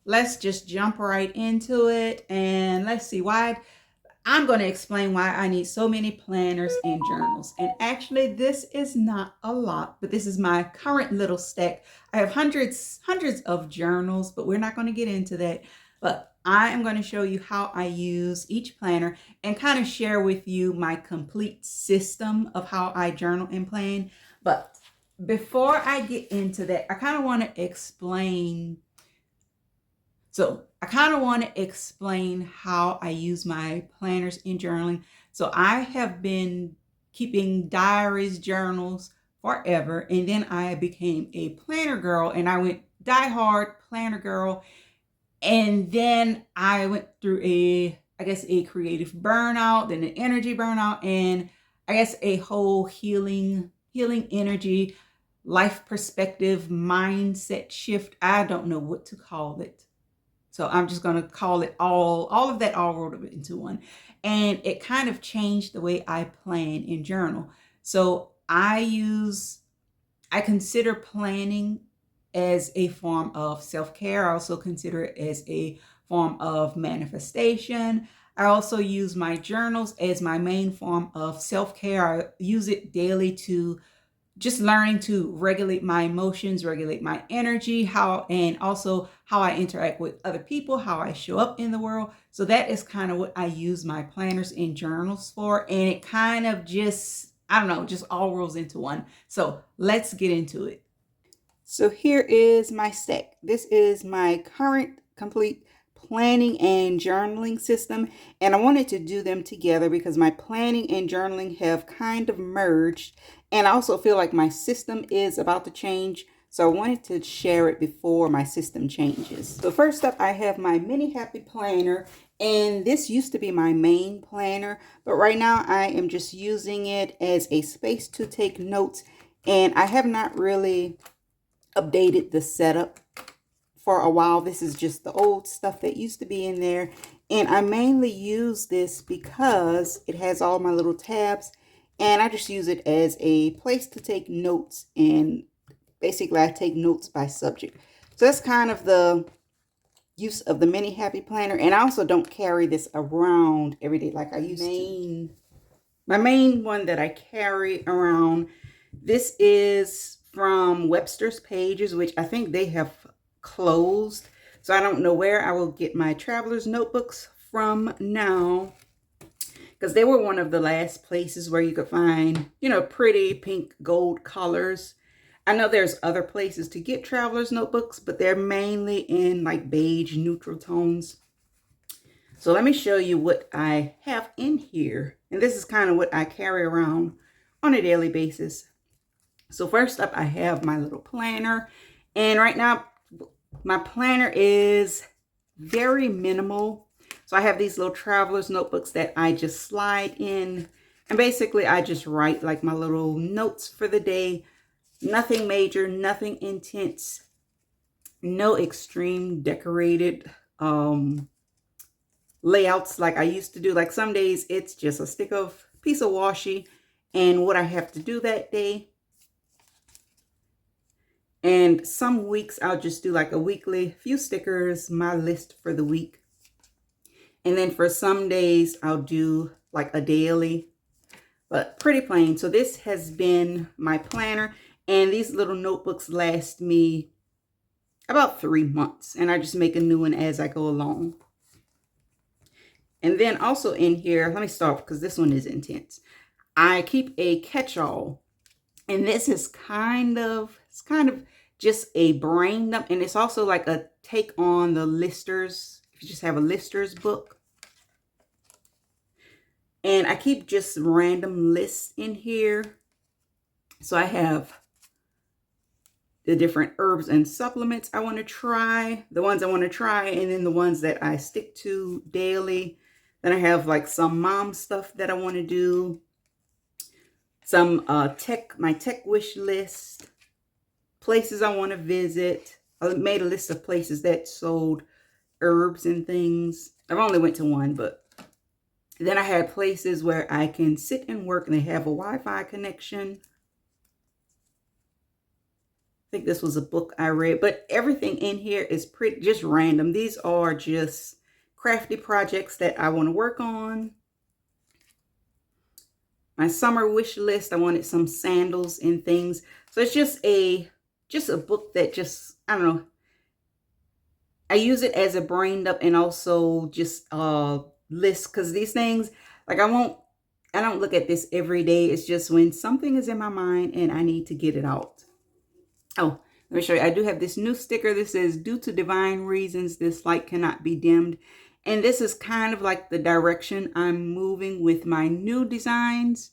let's just jump right into it. And let's see why I'm going to explain why I need so many planners and journals. And actually, this is not a lot, but this is my current little stack. I have hundreds of journals, but we're not going to get into that. But I am going to show you how I use each planner and kind of share with you my complete system of how I journal and plan. But before I get into that, I kind of want to explain. So I kind of want to explain how I use my planners in journaling. So I have been keeping diaries, journals forever. And then I became a planner girl and I went die hard planner girl. And then I went through I guess a creative burnout, then an energy burnout, and I guess a whole healing energy, life perspective, mindset shift. I don't know what to call it. So I'm just going to call it all of that all rolled up into one. And it kind of changed the way I plan and journal. So I consider planning as a form of self-care. I also consider it as a form of manifestation. I also use my journals as my main form of self-care. I use it daily to just learning to regulate my emotions, regulate my energy, and also how I interact with other people, how I show up in the world. So that is kind of what I use my planners and journals for. And it kind of just, I don't know, just all rolls into one. So let's get into it. So here is my stack. This is my current complete planning and journaling system. And I wanted to do them together because my planning and journaling have kind of merged. And I also feel like my system is about to change. So I wanted to share it before my system changes. So first up, I have my Mini Happy Planner. And this used to be my main planner, but right now I am just using it as a space to take notes. And I have not really updated the setup for a while. This is just the old stuff that used to be in there. And I mainly use this because it has all my little tabs. And I just use it as a place to take notes. And basically I take notes by subject. So that's kind of the use of the Mini Happy Planner. And I also don't carry this around every day like I used to. My main one that I carry around, this is from Webster's Pages, which I think they have closed. So I don't know where I will get my traveler's notebooks from now, because they were one of the last places where you could find, pretty pink gold colors. I know there's other places to get traveler's notebooks, but they're mainly in like beige neutral tones. So let me show you what I have in here. And this is kind of what I carry around on a daily basis. So first up, I have my little planner. And right now, my planner is very minimal. So I have these little traveler's notebooks that I just slide in. And basically, I just write like my little notes for the day. Nothing major, nothing intense. No extreme decorated layouts like I used to do. Like some days, it's just a piece of washi and what I have to do that day. And some weeks I'll just do like a weekly, few stickers, my list for the week. And then for some days I'll do like a daily, but pretty plain. So this has been my planner, and these little notebooks last me about 3 months, and I just make a new one as I go along. And then also in here, let me start because this one is intense. I keep a catch-all. And this is it's kind of just a brain dump. And it's also like a take on the listers. If you just have a listers book. And I keep just random lists in here. So I have the different herbs and supplements I want to try. The ones I want to try. And then the ones that I stick to daily. Then I have like some mom stuff that I want to do. Some my tech wish list, places I want to visit. I made a list of places that sold herbs and things. I've only went to one, but then I had places where I can sit and work and they have a Wi-Fi connection. think this was a book I read, but everything in here is pretty just random. These are just crafty projects that I want to work on. My summer wish list, I wanted some sandals and things. So it's just a book that just, I don't know. I use it as a brain dump and also just list, because these things, like I don't look at this every day. It's just when something is in my mind and I need to get it out. Oh, let me show you. I do have this new sticker. This says, due to divine reasons, this light cannot be dimmed. And this is kind of like the direction I'm moving with my new designs.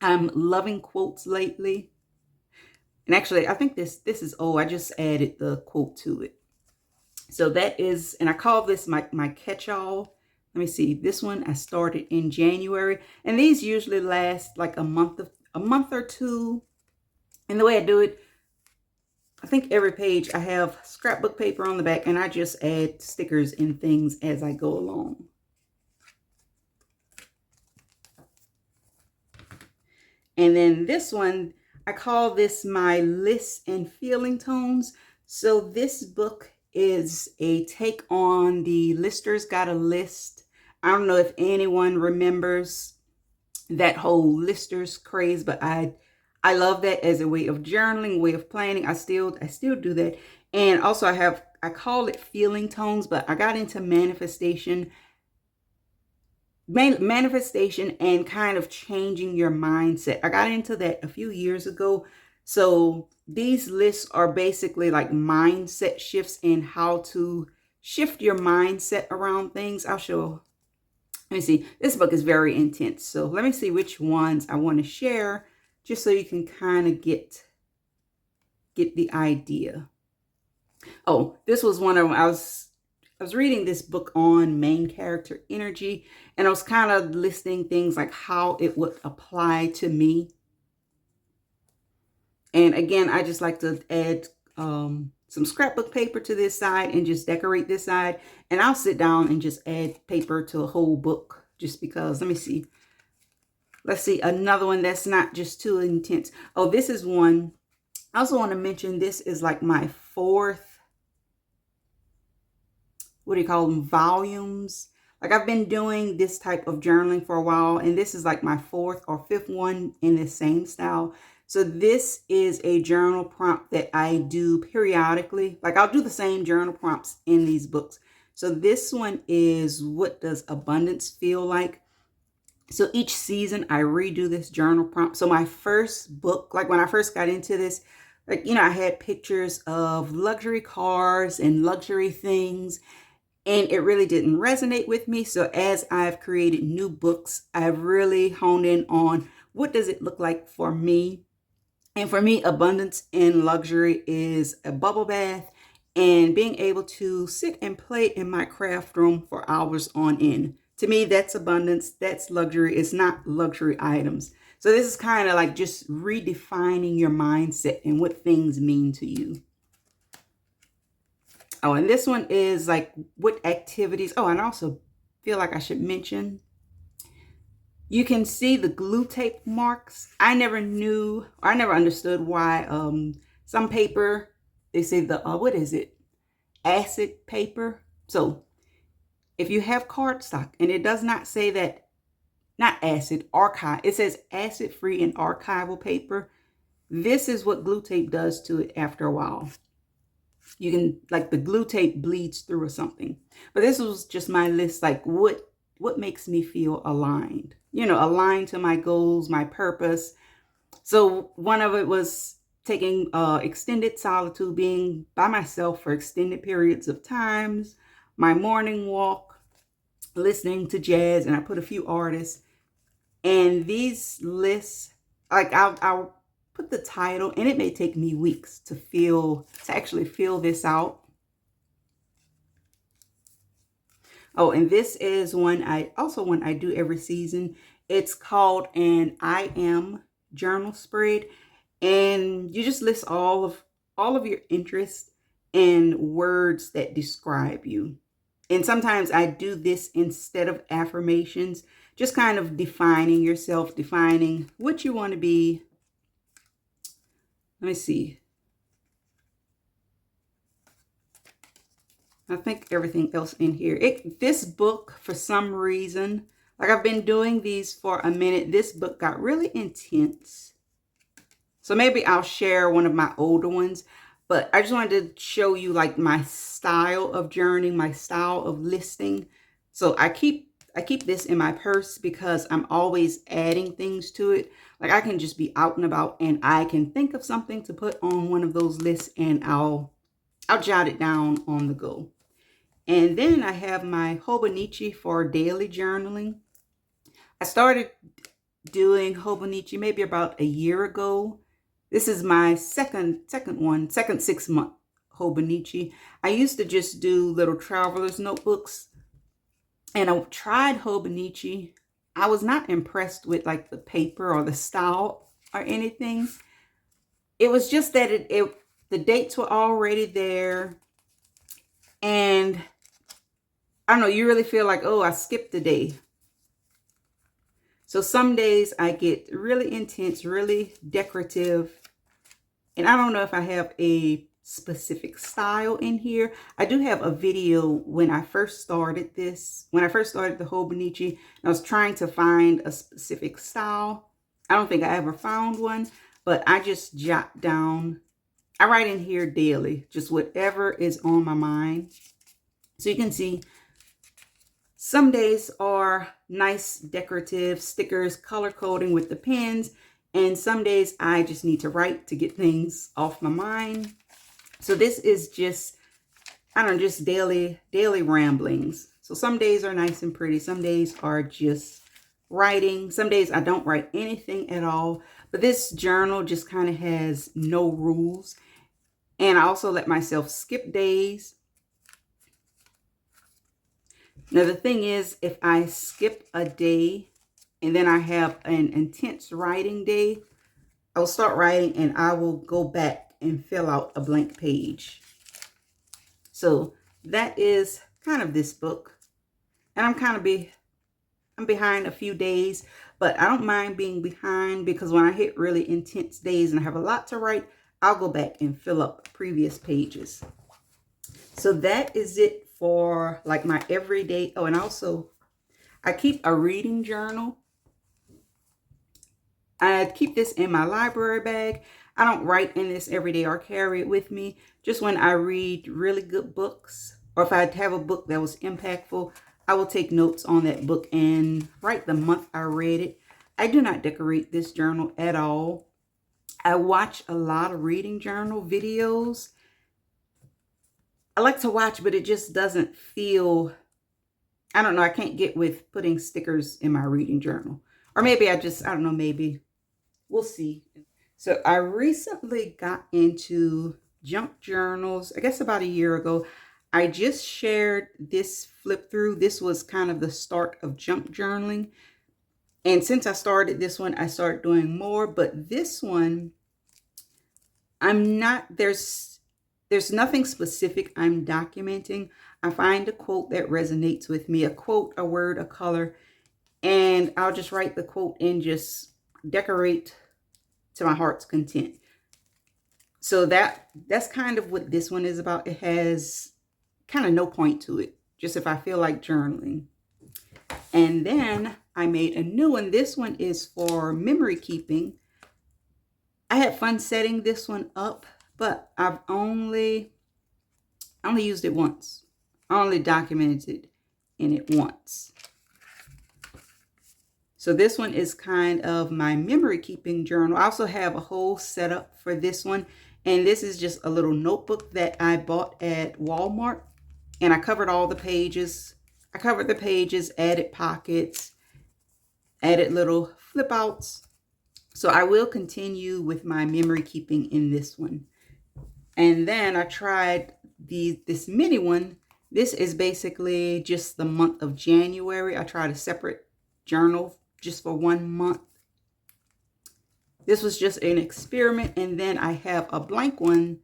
I'm loving quotes lately. And actually, I think this is, oh, I just added the quote to it. So that is, and I call this my catch-all. Let me see. This one I started in January. And these usually last like a month or two. And the way I do it, I think every page I have scrapbook paper on the back, and I just add stickers and things as I go along. And then this one, I call this my lists and feeling tones. So this book is a take on the Lister's Got a List. I don't know if anyone remembers that whole Lister's craze, but I love that as a way of journaling, way of planning. I still do that. And also I call it feeling tones, but I got into manifestation and kind of changing your mindset. I got into that a few years ago. So these lists are basically like mindset shifts and how to shift your mindset around things. I'll show. Let me see. This book is very intense. So let me see which ones I want to share, just so you can kind of get the idea. Oh, this was one of them. I was reading this book on main character energy, and I was kind of listing things like how it would apply to me. And again, I just like to add some scrapbook paper to this side and just decorate this side. And I'll sit down and just add paper to a whole book just because. Let me see. Let's see, another one that's not just too intense. Oh, this is one. I also want to mention this is like my fourth, what do you call them, volumes. Like I've been doing this type of journaling for a while, and this is like my fourth or fifth one in the same style. So this is a journal prompt that I do periodically. Like I'll do the same journal prompts in these books. So this one is, what does abundance feel like? So each season I redo this journal prompt. So my first book, like when I first got into this, like, you know, I had pictures of luxury cars and luxury things, and it really didn't resonate with me. So as I've created new books, I've really honed in on what does it look like for me. And for me, abundance and luxury is a bubble bath and being able to sit and play in my craft room for hours on end. To me, that's abundance. That's luxury. It's not luxury items. So this is kind of like just redefining your mindset and what things mean to you. Oh, and this one is like what activities. Oh, and I also feel like I should mention, you can see the glue tape marks. I never understood why some paper, they say the, what is it? Acid paper. So if you have cardstock and it does not say that, not acid, archive, it says acid free and archival paper. This is what glue tape does to it after a while. You can, like the glue tape bleeds through or something. But this was just my list, like what makes me feel aligned, you know, aligned to my goals, my purpose. So one of it was taking extended solitude, being by myself for extended periods of times, my morning walk, listening to jazz, and I put a few artists. And these lists, like I'll put the title, and it may take me weeks to actually fill this out. Oh, and this is one I do every season. It's called an I Am journal spread, and you just list all of your interests and words that describe you. And sometimes I do this instead of affirmations, just kind of defining yourself, defining what you want to be. Let me see. I think everything else in here. This book, for some reason, like I've been doing these for a minute, this book got really intense. So maybe I'll share one of my older ones, but I just wanted to show you like my style of journaling, my style of listing. So I keep this in my purse because I'm always adding things to it. Like I can just be out and about and I can think of something to put on one of those lists and I'll jot it down on the go. And then I have my Hobonichi for daily journaling. I started doing Hobonichi maybe about a year ago. This is my second 6-month Hobonichi. I used to just do little traveler's notebooks, and I tried Hobonichi. I was not impressed with like the paper or the style or anything. It was just that the dates were already there, and I don't know, you really feel like, oh, I skipped a day. So some days I get really intense, really decorative. And I don't know if I have a specific style in here. I do have a video when I first started this, when I first started the Hobonichi, I was trying to find a specific style. I don't think I ever found one, but I just jot down, I write in here daily, just whatever is on my mind. So you can see some days are nice decorative stickers, color coding with the pens, and some days I just need to write to get things off my mind. So this is just, I don't know, just daily ramblings. So some days are nice and pretty. Some days are just writing. Some days I don't write anything at all. But this journal just kind of has no rules. And I also let myself skip days. Now, the thing is, if I skip a day and then I have an intense writing day, I'll start writing and I will go back and fill out a blank page. So that is kind of this book. And I'm behind a few days, but I don't mind being behind because when I hit really intense days and I have a lot to write, I'll go back and fill up previous pages. So that is it for like my everyday. Oh, and also I keep a reading journal. I keep this in my library bag. I don't write in this every day or carry it with me. Just when I read really good books, or if I have a book that was impactful, I will take notes on that book and write the month I read it. I do not decorate this journal at all. I watch a lot of reading journal videos. I like to watch, but it just doesn't feel, I don't know, I can't get with putting stickers in my reading journal. Or maybe I don't know, maybe. We'll see. So I recently got into junk journals, I guess about a year ago. I just shared this flip through. This was kind of the start of junk journaling. And since I started this one, I started doing more. But this one, there's nothing specific I'm documenting. I find a quote that resonates with me, a quote, a word, a color, and I'll just write the quote and just decorate to my heart's content. So that's kind of what this one is about. It has kind of no point to it, just if I feel like journaling. And then I made a new one. This one is for memory keeping. I had fun setting this one up, but I only used it once. I only documented in it once. So this one is kind of my memory keeping journal. I also have a whole setup for this one. And this is just a little notebook that I bought at Walmart. And I covered all the pages. I covered the pages, added pockets, added little flip outs. So I will continue with my memory keeping in this one. And then I tried this mini one. This is basically just the month of January. I tried a separate journal just for 1 month. This was just an experiment. And then I have a blank one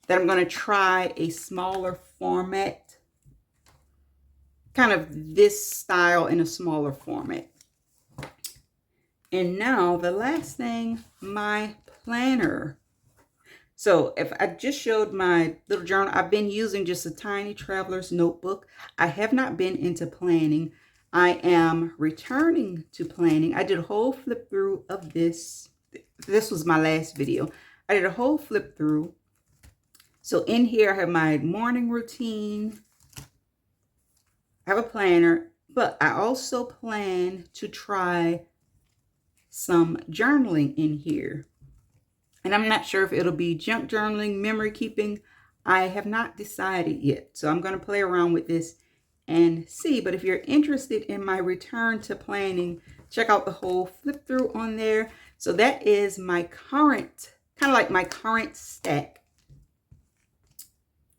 that I'm going to try a smaller format. Kind of this style in a smaller format. And now the last thing, my planner. So if I just showed my little journal, I've been using just a tiny traveler's notebook. I have not been into planning. I am returning to planning. I did a whole flip through of this. This was my last video. I did a whole flip through. So in here, I have my morning routine. I have a planner, but I also plan to try some journaling in here. And I'm not sure if it'll be junk journaling, memory keeping. I have not decided yet. So I'm going to play around with this and see. But if you're interested in my return to planning, check out the whole flip through on there. So that is my current, kind of like my current stack.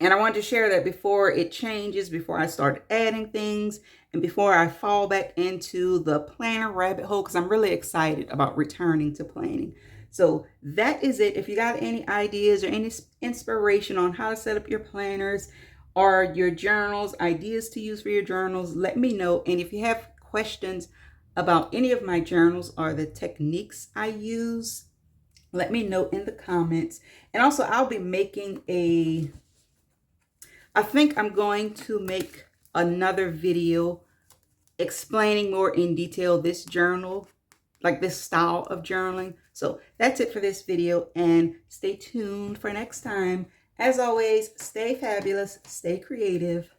And I wanted to share that before it changes, before I start adding things, and before I fall back into the planner rabbit hole, because I'm really excited about returning to planning. So that is it. If you got any ideas or any inspiration on how to set up your planners or your journals, ideas to use for your journals, let me know. And if you have questions about any of my journals or the techniques I use, let me know in the comments. And also, I'll be making I think I'm going to make another video explaining more in detail this journal, like this style of journaling. So that's it for this video, and stay tuned for next time. As always, stay fabulous, stay creative.